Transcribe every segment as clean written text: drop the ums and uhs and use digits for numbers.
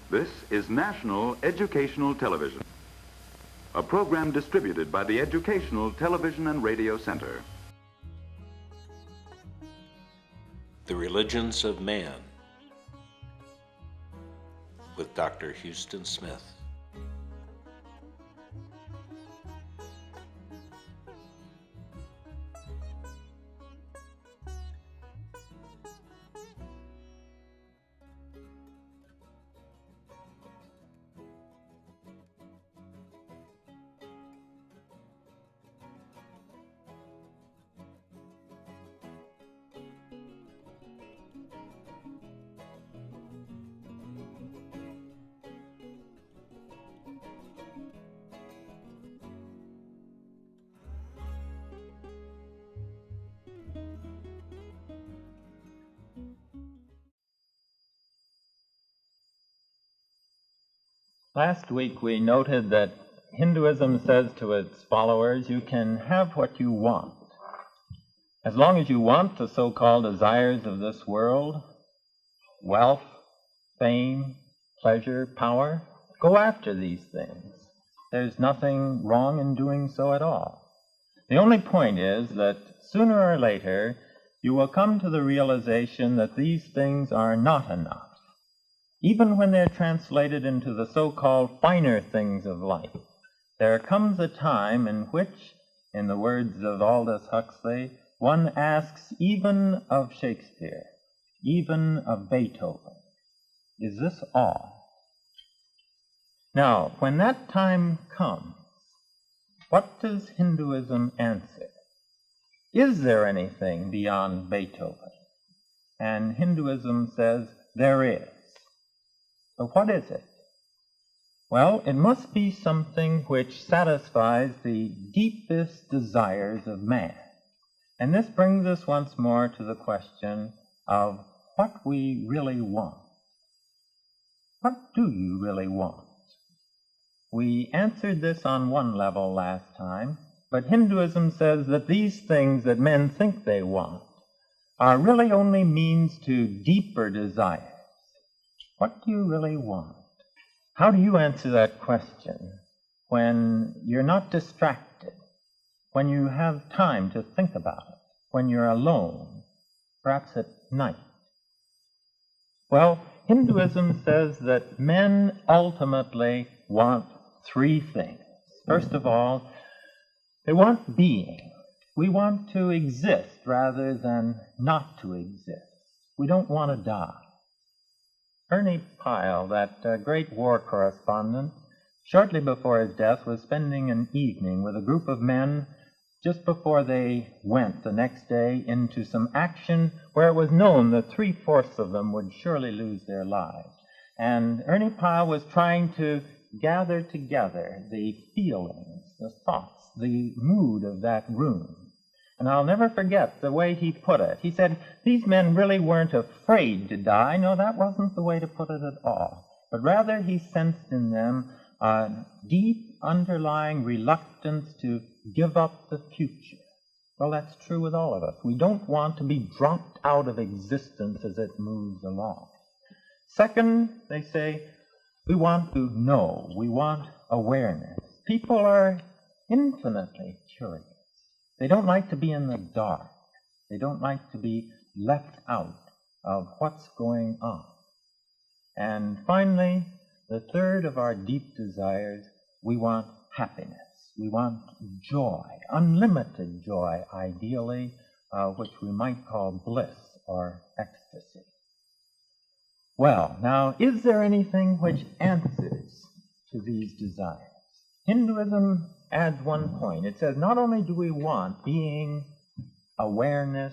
This is National Educational Television, a program distributed by the Educational Television and Radio Center. The Religions of Man with Dr. Huston Smith. Last week we noted that Hinduism says to its followers, you can have what you want. As long as you want the so-called desires of this world, wealth, fame, pleasure, power, go after these things. There's nothing wrong in doing so at all. The only point is that sooner or later you will come to the realization that these things are not enough. Even when they're translated into the so-called finer things of life, there comes a time in which, in the words of Aldous Huxley, one asks even of Shakespeare, even of Beethoven, is this all? Now, when that time comes, what does Hinduism answer? Is there anything beyond Beethoven? And Hinduism says there is. But what is it? Well, it must be something which satisfies the deepest desires of man. And this brings us once more to the question of what we really want. What do you really want? We answered this on one level last time, but Hinduism says that these things that men think they want are really only means to deeper desires. What do you really want? How do you answer that question when you're not distracted, when you have time to think about it, when you're alone, perhaps at night? Well, Hinduism says that men ultimately want three things. First of all, they want being. We want to exist rather than not to exist. We don't want to die. Ernie Pyle, that great war correspondent, shortly before his death was spending an evening with a group of men just before they went the next day into some action where it was known that 3/4 of them would surely lose their lives. And Ernie Pyle was trying to gather together the feelings, the thoughts, the mood of that room. And I'll never forget the way he put it. He said, these men really weren't afraid to die. No, that wasn't the way to put it at all. But rather he sensed in them a deep underlying reluctance to give up the future. Well, that's true with all of us. We don't want to be dropped out of existence as it moves along. Second, they say, we want to know. We want awareness. People are infinitely curious. They don't like to be in the dark. They don't like to be left out of what's going on. And finally, the third of our deep desires, we want happiness. We want joy, unlimited joy, ideally, which we might call bliss or ecstasy. Well, now, is there anything which answers to these desires? Hinduism adds one point. It says not only do we want being, awareness,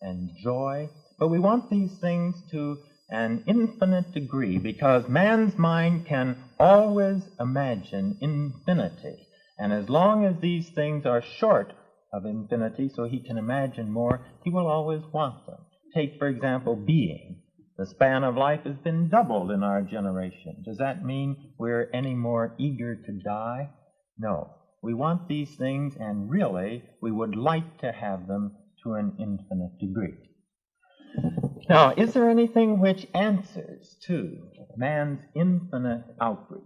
and joy, but we want these things to an infinite degree because man's mind can always imagine infinity. And as long as these things are short of infinity, so he can imagine more, he will always want them. Take, for example, being. The span of life has been doubled in our generation. Does that mean we're any more eager to die? No. We want these things, and really, we would like to have them to an infinite degree. Now, is there anything which answers to man's infinite outreach.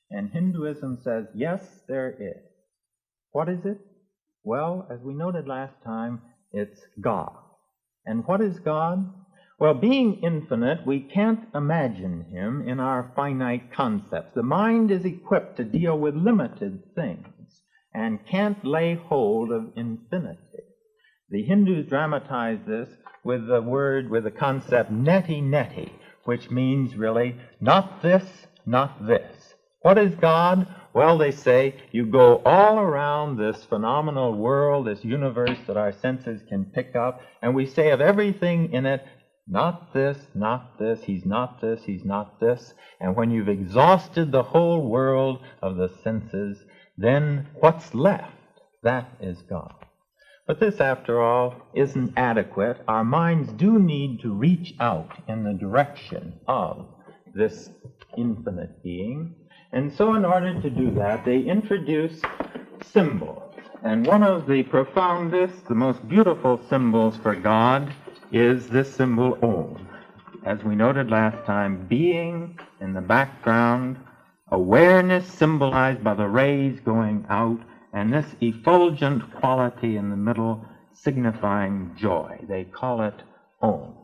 And Hinduism says, yes, there is. What is it? Well, as we noted last time, it's God. And what is God? Well, being infinite, we can't imagine him in our finite concepts. The mind is equipped to deal with limited things and can't lay hold of infinity. The Hindus dramatize this with the concept neti, which means really not this, not this. What is God? Well, they say you go all around this phenomenal world, this universe that our senses can pick up, and we say of everything in it, not this, he's not this, he's not this. And when you've exhausted the whole world of the senses, then what's left? That is God. But this, after all, isn't adequate. Our minds do need to reach out in the direction of this infinite being. And so in order to do that, they introduce symbols. And one of the profoundest, the most beautiful symbols for God is this symbol Om. As we noted last time, being in the background, awareness symbolized by the rays going out, and this effulgent quality in the middle signifying joy. They call it Om.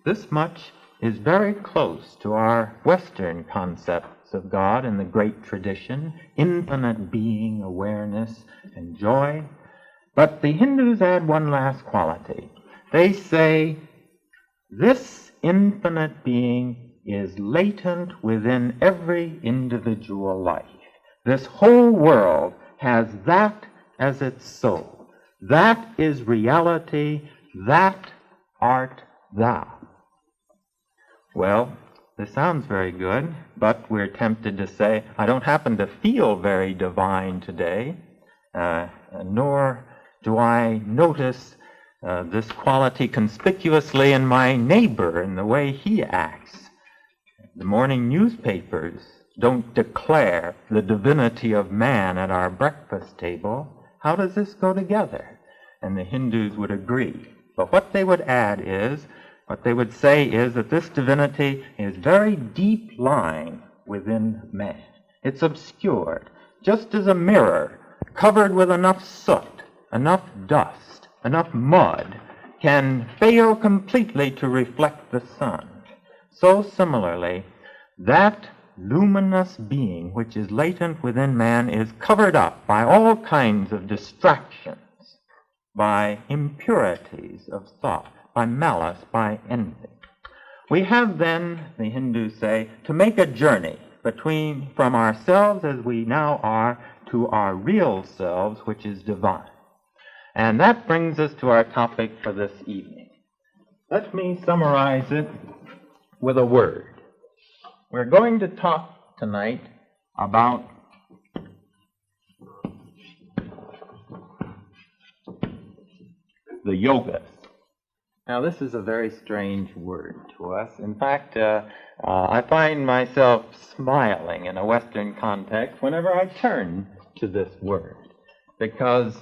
This much is very close to our Western concepts of God in the great tradition, infinite being, awareness, and joy. But the Hindus add one last quality. They say this infinite being is latent within every individual life. This whole world has that as its soul. That is reality. That art thou. Well, this sounds very good, but we're tempted to say, I don't happen to feel very divine today, nor do I notice this quality conspicuously in my neighbor in the way he acts. The morning newspapers don't declare the divinity of man at our breakfast table. How does this go together? And the Hindus would agree. But what they would say is that this divinity is very deep lying within man. It's obscured, just as a mirror covered with enough soot, enough dust, enough mud can fail completely to reflect the sun. So similarly, that luminous being which is latent within man is covered up by all kinds of distractions, by impurities of thought, by malice, by envy. We have then, the Hindus say, to make a journey from ourselves as we now are to our real selves, which is divine. And that brings us to our topic for this evening. Let me summarize it with a word. We're going to talk tonight about the yogas. Now, this is a very strange word to us. In fact, I find myself smiling in a Western context whenever I turn to this word, because,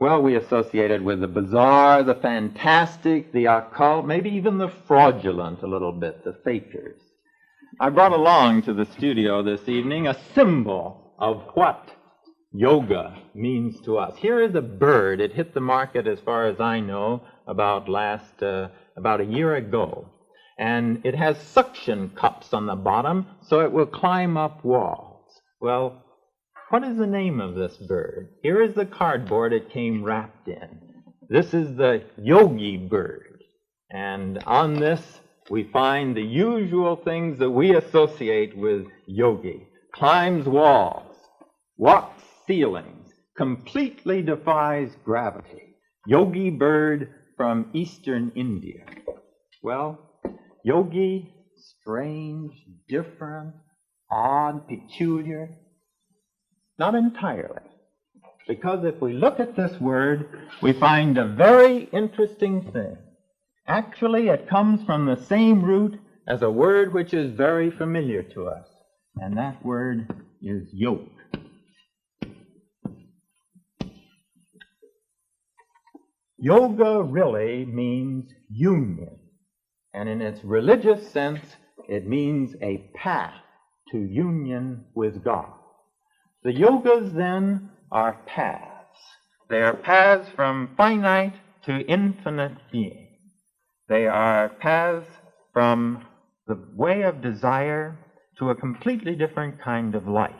well, we associate it with the bizarre, the fantastic, the occult, maybe even the fraudulent a little bit, the fakers. I brought along to the studio this evening a symbol of what yoga means to us. Here is a bird. It hit the market, as far as I know, about a year ago. And it has suction cups on the bottom, so it will climb up walls. Well, what is the name of this bird? Here is the cardboard it came wrapped in. This is the yogi bird. And on this, we find the usual things that we associate with yogi. Climbs walls, walks ceilings, completely defies gravity. Yogi bird from eastern India. Well, yogi, strange, different, odd, peculiar. Not entirely. Because if we look at this word, we find a very interesting thing. Actually, it comes from the same root as a word which is very familiar to us, and that word is yoke. Yoga really means union, and in its religious sense, it means a path to union with God. The yogas then are paths. They are paths from finite to infinite being. They are paths from the way of desire to a completely different kind of life.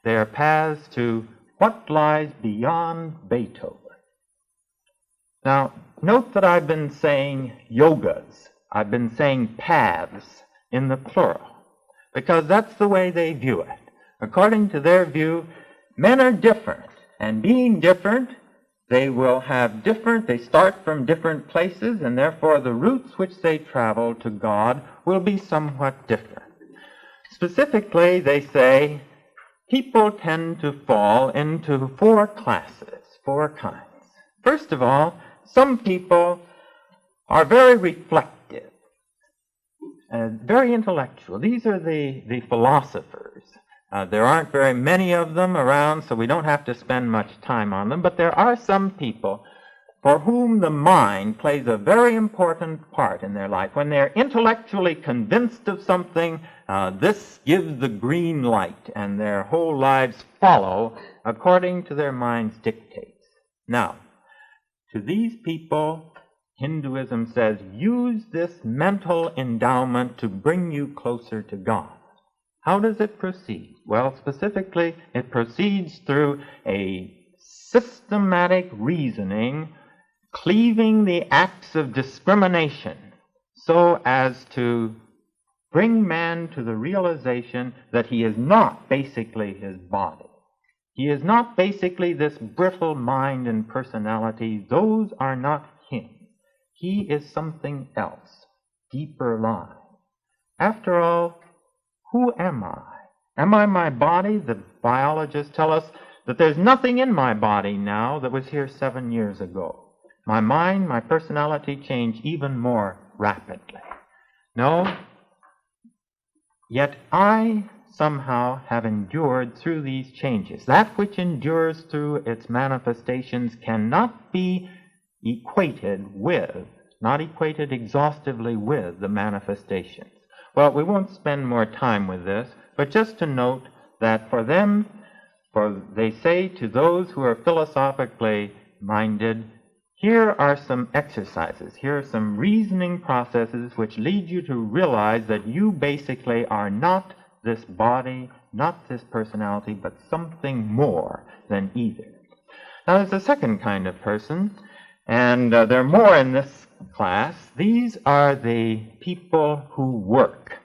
They are paths to what lies beyond Beethoven. Now, note that I've been saying yogas. I've been saying paths in the plural, because that's the way they view it. According to their view, men are different, and being different, they start from different places, and therefore the routes which they travel to God will be somewhat different. Specifically, they say people tend to fall into four classes, four kinds. First of all, some people are very reflective, very intellectual. These are the philosophers. There aren't very many of them around, so we don't have to spend much time on them, but there are some people for whom the mind plays a very important part in their life. When they're intellectually convinced of something, this gives the green light, and their whole lives follow according to their mind's dictates. Now, to these people, Hinduism says, use this mental endowment to bring you closer to God. How does it proceed? Well, specifically, it proceeds through a systematic reasoning, cleaving the acts of discrimination so as to bring man to the realization that he is not basically his body. He is not basically this brittle mind and personality. Those are not him. He is something else, deeper lying. After all, who am I? Am I my body? The biologists tell us that there's nothing in my body now that was here 7 years ago. My mind, my personality change even more rapidly. No, yet I somehow have endured through these changes. That which endures through its manifestations cannot be not equated exhaustively with the manifestations. Well, we won't spend more time with this, but just to note that for them, they say to those who are philosophically minded, here are some exercises, here are some reasoning processes which lead you to realize that you basically are not this body, not this personality, but something more than either. Now, there's a second kind of person, and there are more in this class. These are the people who work.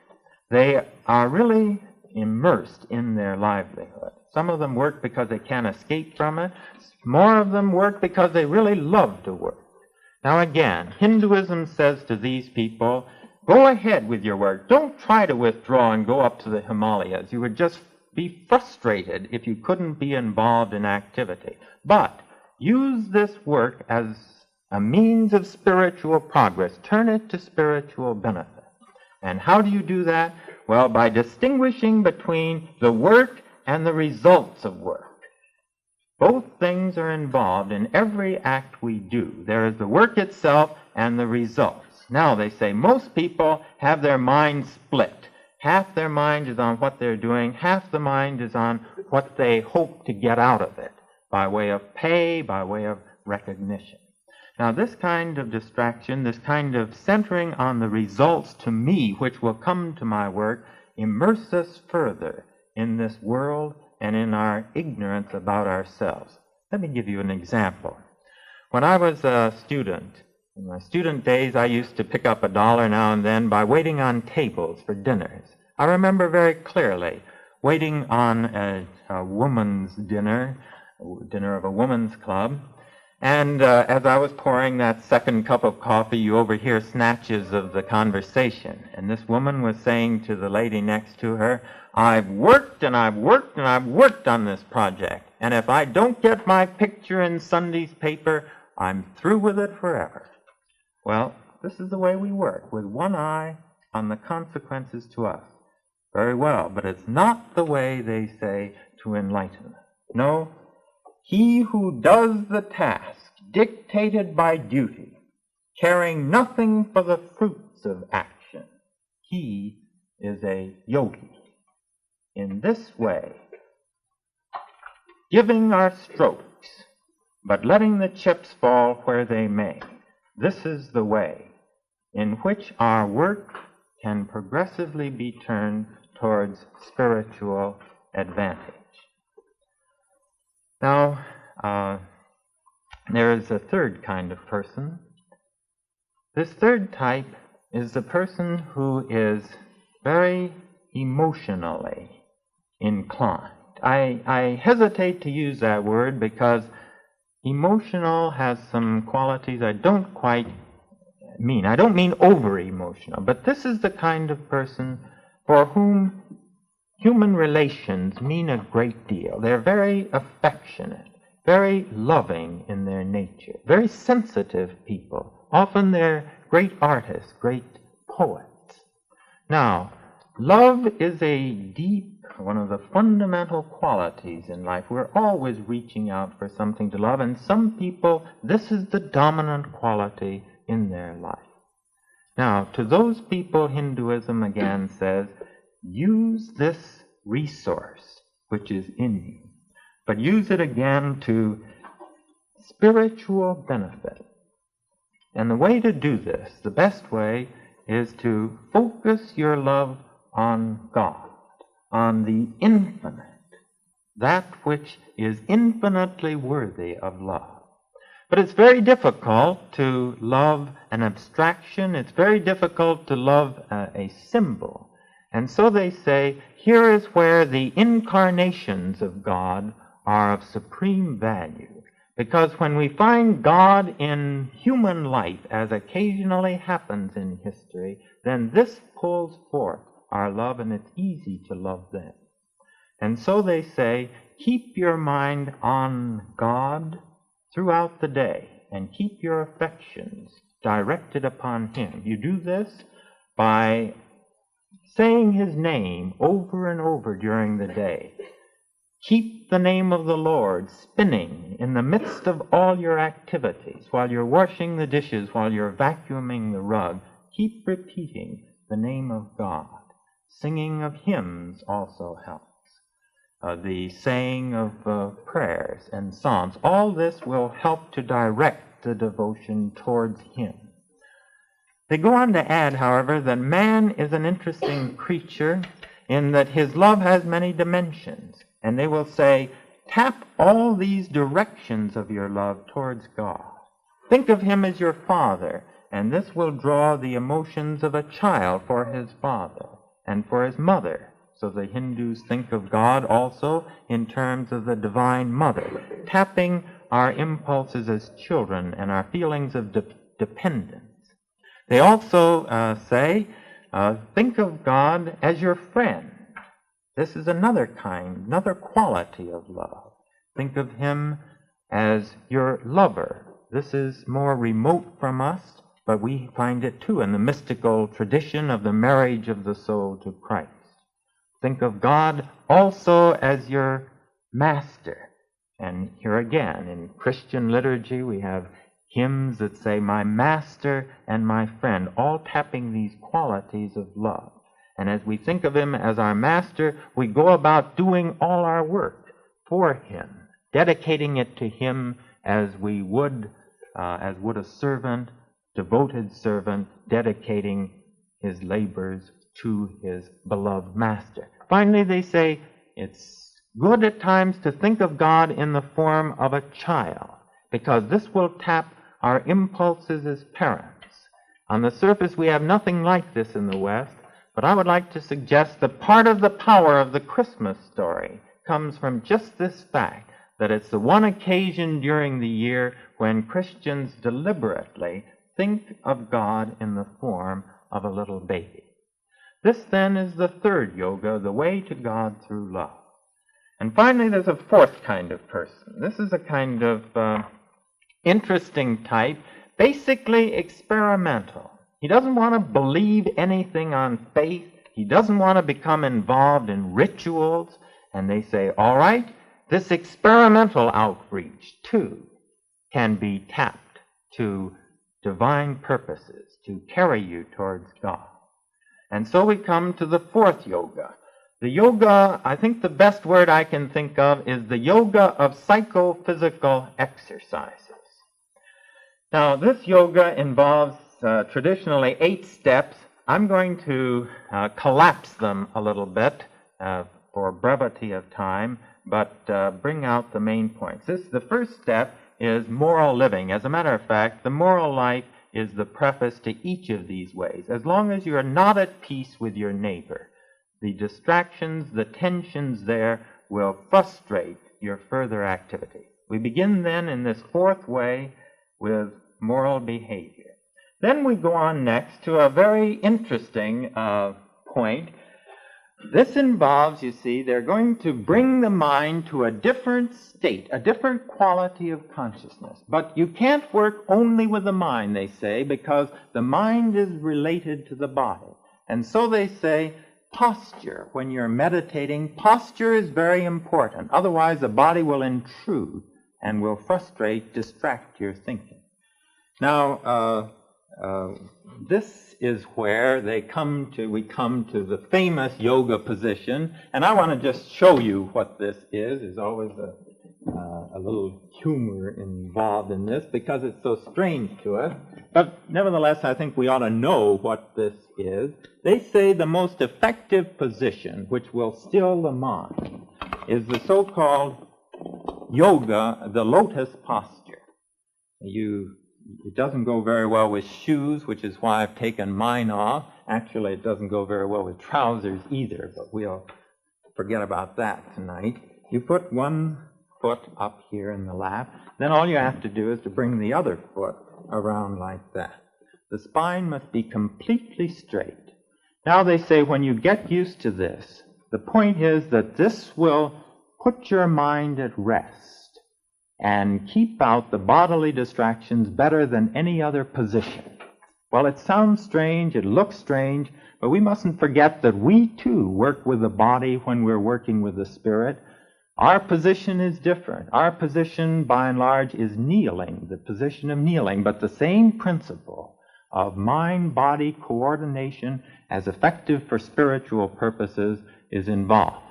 They are really immersed in their livelihood. Some of them work because they can't escape from it. More of them work because they really love to work. Now again, Hinduism says to these people, go ahead with your work. Don't try to withdraw and go up to the Himalayas. You would just be frustrated if you couldn't be involved in activity. But use this work as a means of spiritual progress. Turn it to spiritual benefit. And how do you do that? Well, by distinguishing between the work and the results of work. Both things are involved in every act we do. There is the work itself and the results. Now, they say most people have their mind split. Half their mind is on what they're doing, half the mind is on what they hope to get out of it, by way of pay, by way of recognition. Now, this kind of distraction, this kind of centering on the results to me, which will come to my work, immerse us further in this world and in our ignorance about ourselves. Let me give you an example. When I was a student, in my student days, I used to pick up $1 now and then by waiting on tables for dinners. I remember very clearly waiting on a woman's dinner of a woman's club, and as I was pouring that second cup of coffee, you overhear snatches of the conversation. And this woman was saying to the lady next to her, I've worked and I've worked and I've worked on this project, and if I don't get my picture in Sunday's paper, I'm through with it forever. Well, this is the way we work, with one eye on the consequences to us. Very well, but it's not the way, they say, to enlightenment. No, he who does the task dictated by duty, caring nothing for the fruits of action, he is a yogi. In this way, giving our strokes, but letting the chips fall where they may, this is the way in which our work can progressively be turned towards spiritual advantage. Now, there is a third kind of person. This third type is the person who is very emotionally inclined. I hesitate to use that word because emotional has some qualities I don't quite mean. I don't mean over-emotional, but this is the kind of person for whom human relations mean a great deal. They're very affectionate, very loving in their nature, very sensitive people. Often they're great artists, great poets. Now, love is a deep, one of the fundamental qualities in life. We're always reaching out for something to love, and some people, this is the dominant quality in their life. Now, to those people, Hinduism again says, use this resource which is in you, but use it again to spiritual benefit. And the way to do this, the best way, is to focus your love on God, on the infinite, that which is infinitely worthy of love. But it's very difficult to love an abstraction. It's very difficult to love a symbol. And so they say, here is where the incarnations of God are of supreme value. Because when we find God in human life, as occasionally happens in history, then this pulls forth our love, and it's easy to love them. And so they say, keep your mind on God throughout the day, and keep your affections directed upon Him. You do this by saying His name over and over during the day. Keep the name of the Lord spinning in the midst of all your activities, while you're washing the dishes, while you're vacuuming the rug. Keep repeating the name of God. Singing of hymns also helps. The saying of prayers and psalms. All this will help to direct the devotion towards Him. They go on to add, however, that man is an interesting creature in that his love has many dimensions. And they will say, tap all these directions of your love towards God. Think of Him as your father, and this will draw the emotions of a child for his father and for his mother. So the Hindus think of God also in terms of the Divine Mother, tapping our impulses as children and our feelings of dependence. They also say, think of God as your friend. This is another quality of love. Think of Him as your lover. This is more remote from us, but we find it too in the mystical tradition of the marriage of the soul to Christ. Think of God also as your master. And here again, in Christian liturgy, we have hymns that say, my master and my friend, all tapping these qualities of love. And as we think of Him as our master, we go about doing all our work for Him, dedicating it to Him as would a servant, devoted servant, dedicating his labors to his beloved master. Finally, they say it's good at times to think of God in the form of a child, because this will tap our impulses as parents. On the surface, we have nothing like this in the West, but I would like to suggest that part of the power of the Christmas story comes from just this fact, that it's the one occasion during the year when Christians deliberately think of God in the form of a little baby. This, then, is the third yoga, the way to God through love. And finally, there's a fourth kind of person. This is a kind of interesting type, basically experimental. He doesn't want to believe anything on faith. He doesn't want to become involved in rituals. And they say, all right, this experimental outreach, too, can be tapped to divine purposes, to carry you towards God. And so we come to the fourth yoga. The yoga, I think the best word I can think of is the yoga of psychophysical exercises. Now, this yoga involves traditionally 8 steps. I'm going to collapse them a little bit for brevity of time, but bring out the main points. The first step is moral living. As a matter of fact, the moral life is the preface to each of these ways. As long as you are not at peace with your neighbor, the distractions, the tensions there will frustrate your further activity. We begin then in this fourth way with moral behavior. Then we go on next to a very interesting point. This involves, you see, they're going to bring the mind to a different state, a different quality of consciousness. But you can't work only with the mind, they say, because the mind is related to the body. And so they say, posture, when you're meditating, posture is very important. Otherwise, the body will intrude and will frustrate, distract your thinking. Now, this is where we come to the famous yoga position, and I want to just show you what this is. There's always a little humor involved in this because it's so strange to us. But nevertheless, I think we ought to know what this is. They say the most effective position, which will still the mind, is the so-called yoga, the lotus posture. It doesn't go very well with shoes, which is why I've taken mine off. Actually, it doesn't go very well with trousers either, but we'll forget about that tonight. You put one foot up here in the lap, then all you have to do is to bring the other foot around like that. The spine must be completely straight. Now they say when you get used to this, the point is that this will put your mind at rest and keep out the bodily distractions better than any other position. Well, it sounds strange, it looks strange, but we mustn't forget that we too work with the body when we're working with the spirit. Our position is different. Our position, by and large, is kneeling, the position of kneeling, but the same principle of mind-body coordination as effective for spiritual purposes is involved.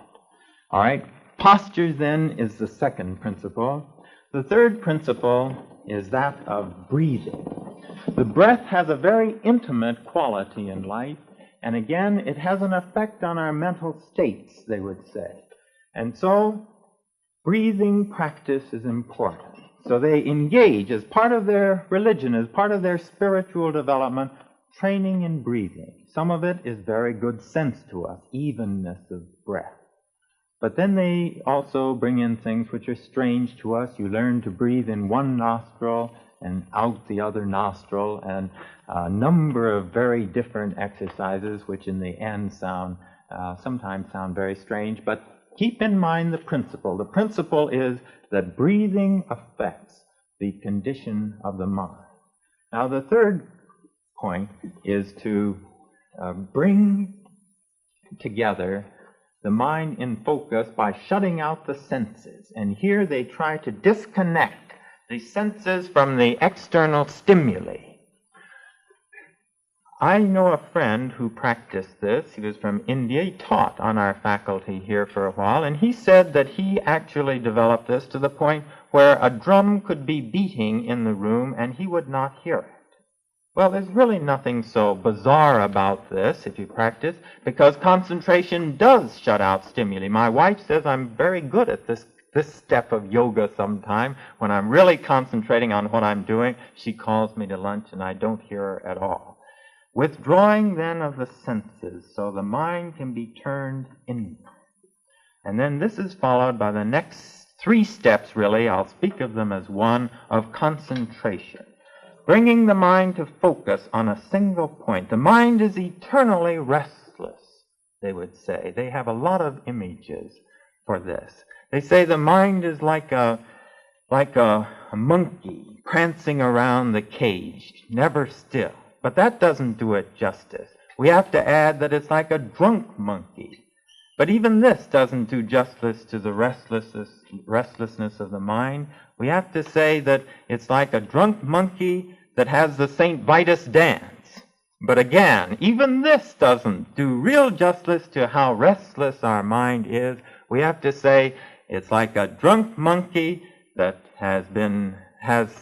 All right, postures then is the second principle. The third principle is that of breathing. The breath has a very intimate quality in life, and again, it has an effect on our mental states, they would say. And so, breathing practice is important. So they engage, as part of their religion, as part of their spiritual development, training in breathing. Some of it is very good sense to us, evenness of breath. But then they also bring in things which are strange to us. You learn to breathe in one nostril and out the other nostril, and a number of very different exercises which in the end sometimes sound very strange. But keep in mind the principle. The principle is that breathing affects the condition of the mind. Now the third point is to bring together the mind in focus by shutting out the senses. And here they try to disconnect the senses from the external stimuli. I know a friend who practiced this. He was from India. He taught on our faculty here for a while, and he said that he actually developed this to the point where a drum could be beating in the room and he would not hear it. Well, there's really nothing so bizarre about this if you practice, because concentration does shut out stimuli. My wife says I'm very good at this step of yoga sometime. When I'm really concentrating on what I'm doing, she calls me to lunch and I don't hear her at all. Withdrawing then of the senses so the mind can be turned inward. And then this is followed by the next 3 steps, really. I'll speak of them as one, of concentration. Bringing the mind to focus on a single point. The mind is eternally restless, they would say. They have a lot of images for this. They say the mind is like a monkey prancing around the cage, never still. But that doesn't do it justice. We have to add that it's like a drunk monkey. But even this doesn't do justice to the restlessness of the mind. We have to say that it's like a drunk monkey that has the St. Vitus dance. But again, even this doesn't do real justice to how restless our mind is. We have to say it's like a drunk monkey that has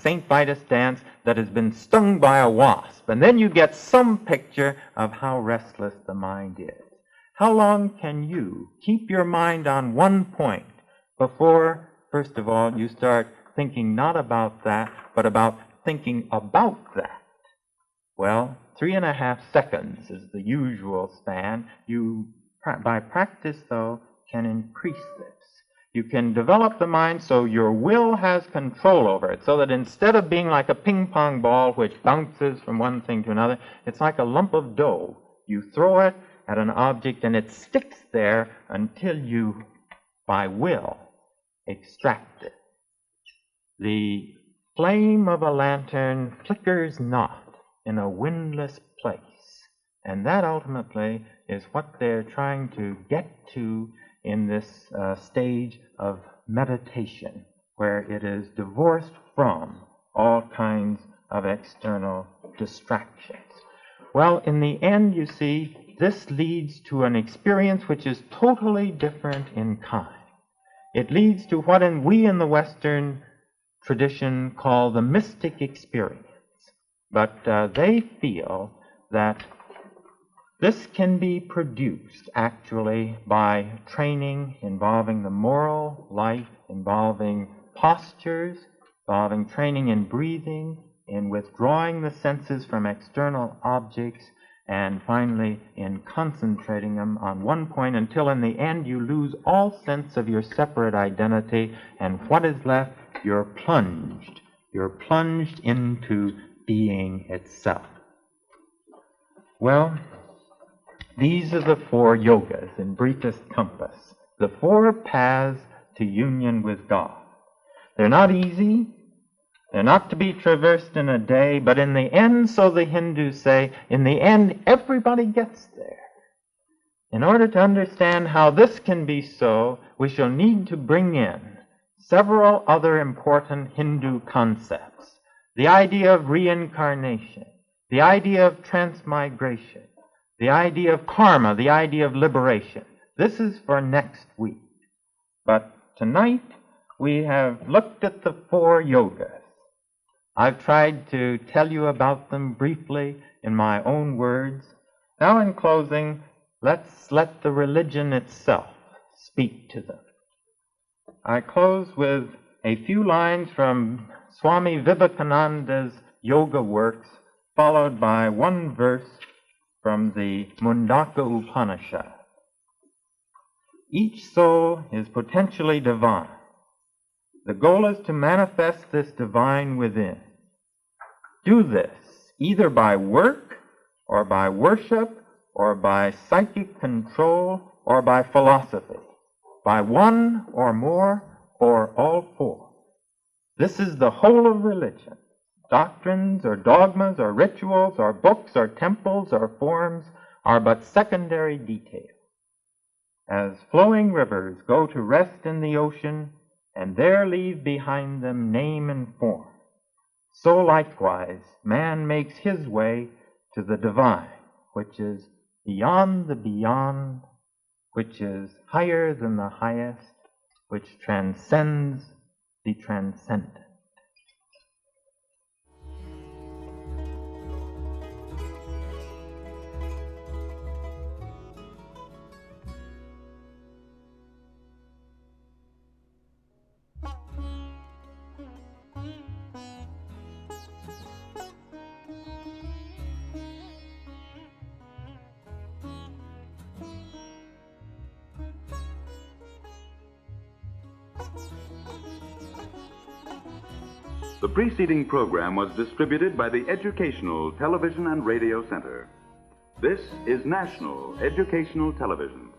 St. Vitus dance that has been stung by a wasp. And then you get some picture of how restless the mind is. How long can you keep your mind on one point before, first of all, you start thinking not about that, but about thinking about that? Well, 3.5 seconds is the usual span. You, by practice, though, can increase this. You can develop the mind so your will has control over it, so that instead of being like a ping pong ball which bounces from one thing to another, it's like a lump of dough. You throw it at an object and it sticks there until you, by will, extract it. The flame of a lantern flickers not in a windless place, and that ultimately is what they're trying to get to in this stage of meditation, where it is divorced from all kinds of external distractions. Well, in the end, you see, this leads to an experience which is totally different in kind. It leads to what we in the Western tradition call the mystic experience. But they feel that this can be produced actually by training involving the moral life, involving postures, involving training in breathing, in withdrawing the senses from external objects, and finally in concentrating them on one point until in the end you lose all sense of your separate identity, and what is left, you're plunged. You're plunged into being itself. Well, these are the 4 yogas in briefest compass, the 4 paths to union with God. They're not easy. They're not to be traversed in a day, but in the end, so the Hindus say, in the end, everybody gets there. In order to understand how this can be so, we shall need to bring in several other important Hindu concepts. The idea of reincarnation, the idea of transmigration, the idea of karma, the idea of liberation. This is for next week. But tonight we have looked at the 4 yogas. I've tried to tell you about them briefly in my own words. Now in closing, let's let the religion itself speak to them. I close with a few lines from Swami Vivekananda's yoga works, followed by one verse from the Mundaka Upanishad. Each soul is potentially divine. The goal is to manifest this divine within. Do this either by work, or by worship, or by psychic control, or by philosophy, by one or more, or all 4. This is the whole of religion. Doctrines or dogmas or rituals or books or temples or forms are but secondary details. As flowing rivers go to rest in the ocean and there leave behind them name and form, so likewise man makes his way to the divine, which is beyond the beyond, which is higher than the highest, which transcends the transcendent. The preceding program was distributed by the Educational Television and Radio Center. This is National Educational Television.